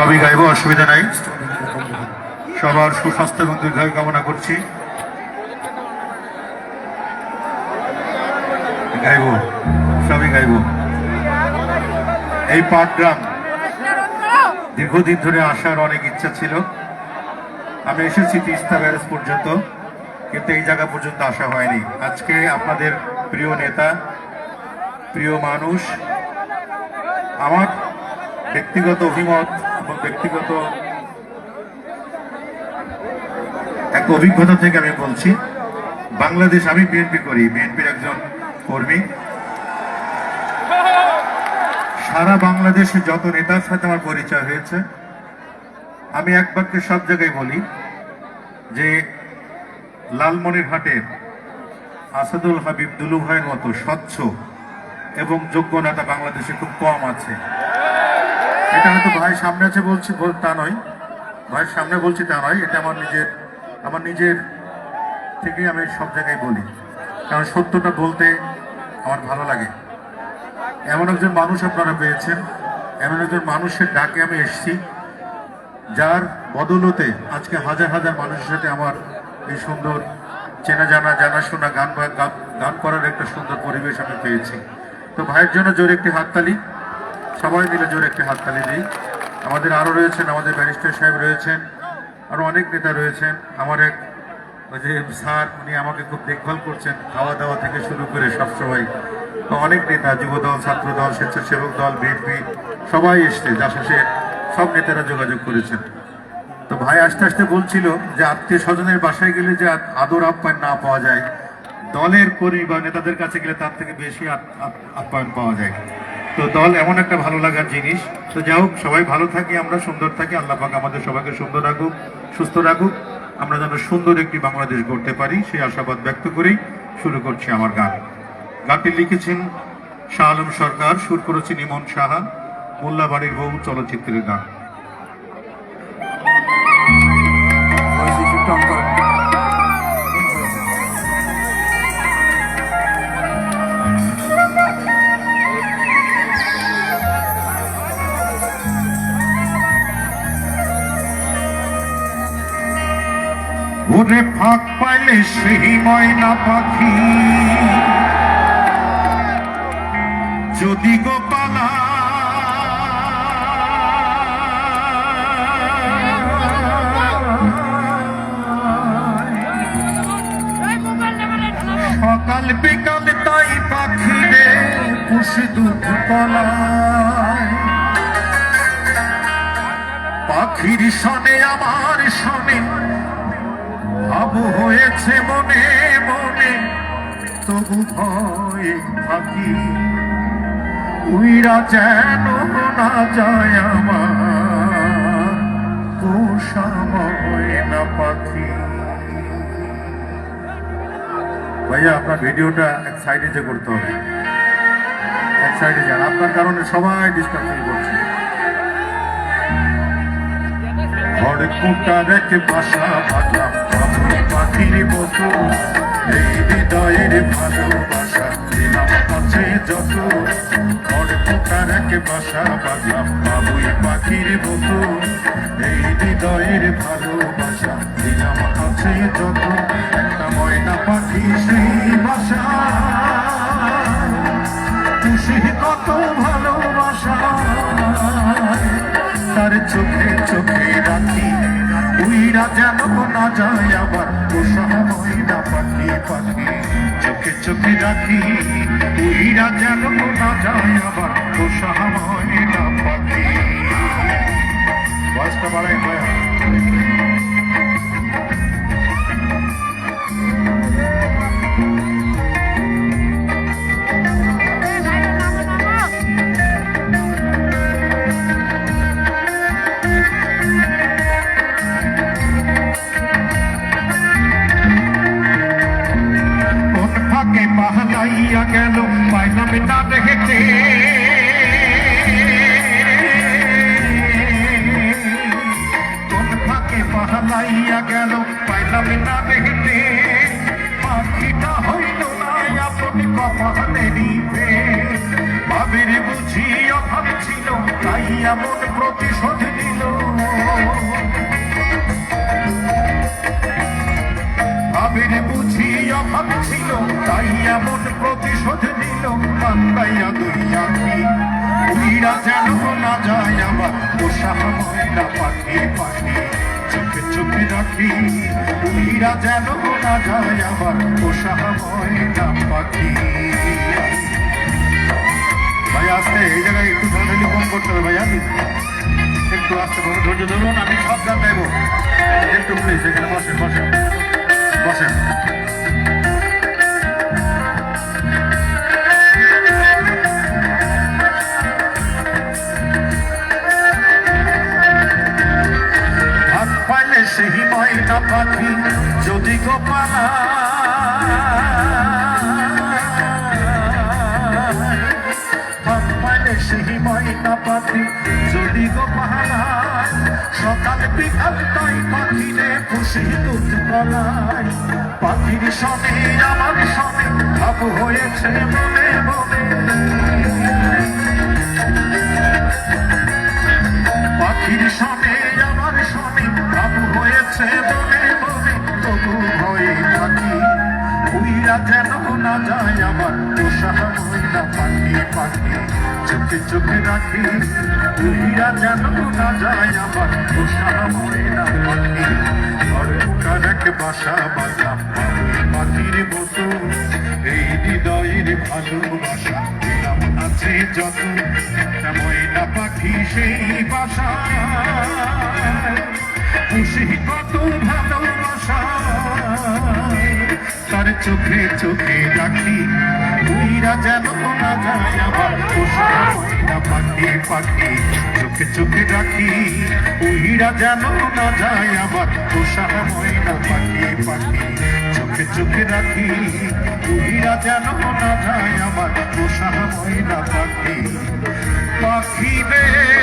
আমি গাইব, অসুবিধা নাই। সবার সুস্বাস্থ্য এবং দীর্ঘায়ু কামনা করছি। গাইব, সবই গাইব। এই পাটগ্রাম দীর্ঘদিন ধরে আসার অনেক ইচ্ছা ছিল। আমি এসেছি তিস্তা ব্যারেজ পর্যন্ত, কিন্তু এই জায়গা পর্যন্ত আসা হয়নি। আজকে আপনাদের প্রিয় নেতা, প্রিয় মানুষ, আমার ব্যক্তিগত অভিমত এবং ব্যক্তিগত এক অভিজ্ঞতা থেকে আমি বলছি, বাংলাদেশ, আমি বিএনপি করি, বিএনপির একজন কর্মী। সারা বাংলাদেশে যত নেতার সাথে আমার পরিচয় হয়েছে, আমি এক বাক্যে সব জায়গায় বলি যে লালমনিরহাটের আসাদুল হাবিব দুলু ভাইয়ের মতো স্বচ্ছ এবং যোগ্য নেতা বাংলাদেশে খুব কম আছে। এটা হয়তো ভাই সামনে আছে বলছি তা নয়, ভাইয়ের সামনে বলছি তা নয়, এটা আমার নিজের থেকেই আমি সব জায়গায় বলি, কারণ সত্যটা বলতে আমার ভালো লাগে। এমন একজন মানুষ আপনারা পেয়েছেন, এমন একজন মানুষের ডাকে আমি এসেছি, যার বদৌলতে আজকে হাজার হাজার মানুষের সাথে আমার এই সুন্দর চেনা জানাশোনা গান করার একটা সুন্দর পরিবেশ আমি পেয়েছি। তো ভাইয়ের জন্য জোরে একটি হাততালি, সবাই মিলে জোরে একটি হাততালি দিই। আমাদের আরও রয়েছেন, আমাদের ব্যারিস্টার সাহেব রয়েছেন, আরও অনেক নেতা রয়েছেন। আমার এক ওই যে স্যার, উনি আমাকে খুব দেখভাল করছেন খাওয়া দাওয়া থেকে শুরু করে সবসময়। তো অনেক নেতা, যুবদল, ছাত্রদল, স্বেচ্ছাসেবক দল, বিএনপি সবাই এসছে, যা শেষে সব নেতারা যোগাযোগ করেছেন। তো ভাই আস্তে আস্তে বলছিল যে আত্মীয় স্বজনের বাসায় গেলে যে আদর আপ্যায়ন না পাওয়া যায়, দলের কর্মী বা নেতাদের কাছে গেলে তার থেকে বেশি আপ্যায়ন পাওয়া যায়। তো দল এমন একটা ভালো লাগার জিনিস। তো যাই হোক, সবাই ভালো থাকি, আমরা সুন্দর থাকি, আল্লাহ পাক আমাদের সবাইকে সুন্দর রাখুক, সুস্থ রাখুক, আমরা যেন সুন্দর একটি বাংলাদেশ গড়তে পারি, সেই আশাবাদ ব্যক্ত করেই শুরু করছি আমার গান। গানটি লিখেছেন শাহ আলম সরকার, সুর করেছেন ইমন সাহা, মোল্লাবাড়ির বউ চলচ্চিত্রের গান। ওরে ফাঁক পাইলে সেই ময়না পাখি যদি গোপালা সকাল বিকাল তাই পাখিরে পুষি দুধ কলায়, পাখির সনে আমার সনে ভাব হয়েছে মনে মনে, তবু ভয়ে থাকি উইরা যেন না যায় আমার পোষা ময়না পাখি। ভাইয়া, আপনার ভিডিওটা এক সাইডে যে করতে হবে, এক সাইডে যান, আপনার কারণে সবাই ডিস্টার্ব করছে। ঘরে কোটা রেখে বাসা বাঁধলাম পাখির মতো, এই হৃদয়ের ভালোবাসা দিলাম কাছে যত। ঘরে কোটা রেখে বাসা বাঁধলাম বাবুই পাখির মতো, এই হৃদয়ের ভালোবাসা দিলাম কাছে যত। একটা ময়না পাখি সেই বাসা খুশি কত ভালোবাসা, তার চোখে চোখে রাখি উইরা যেন না যায় আবার পোষা ময়না পাখি। পাখি চোখে চোখে রাখি উইরা যেন না যায় আবার পোষা ময়না পাখি। বয়সটা বাড়াই হয় গেল পাইলাম না দেখতে, এমন প্রতিশোধ নিল ভাবের বুঝি অভাব ছিল তাই এমন প্রতিশোধ নিল কান্দাইয়া দুই আঁখি উইরা যেন না যায় আবার পোষা ময়না পাখি পাখি চোখে চোখে রাখি উইরা যেন না যায় আবার পোষা ময়না পাখি ভাই আস্তে এই জায়গায় একটু ধৈর্য কম করতে হবে ভাইয়া একটু আস্তে করে ধৈর্য ধরুন আমি সব গান গাইবো একটু প্লিজ এখানে বসেন বসেন বসেন ভাত পাইলে সেই ময়না পাখি যদি গোপালা সেই ময়না পাখি যদি গোপালা সকাল বিকাল তাই পাখিরে খুশি দুধ গলায় পাখির সনে আমার সনে ভাব হয়েছে মনে মনে পাখির সনে আমার সনে ভাব হয়েছে মনে মনে তবু ভয়ে থাকি উইরা যেন না যায় আমার পোষা ময়না পাখি পাখি চোখে চোখে রাখি উইরা যেন না যায় আমার পোষা ময়না পাখি ঘরটার এক বাসা বাঁধা পাখির মতো এই হৃদয়ের ভালোবাসা দিলাম আছে যত ময়না পাখি সেই বাসা খুশি কত ভালোবাসা তার চোখে চোখে রাখি উইরা যেন না যায় আবার পোষা ময়না পাখি পাখি চোখে চোখে রাখি উইরা যেন না যায় আবার পোষা ময়না পাখি পাখি চোখে চোখে রাখি উইরা যেন না যায় আবার পোষা ময়না পাখি পাখি রে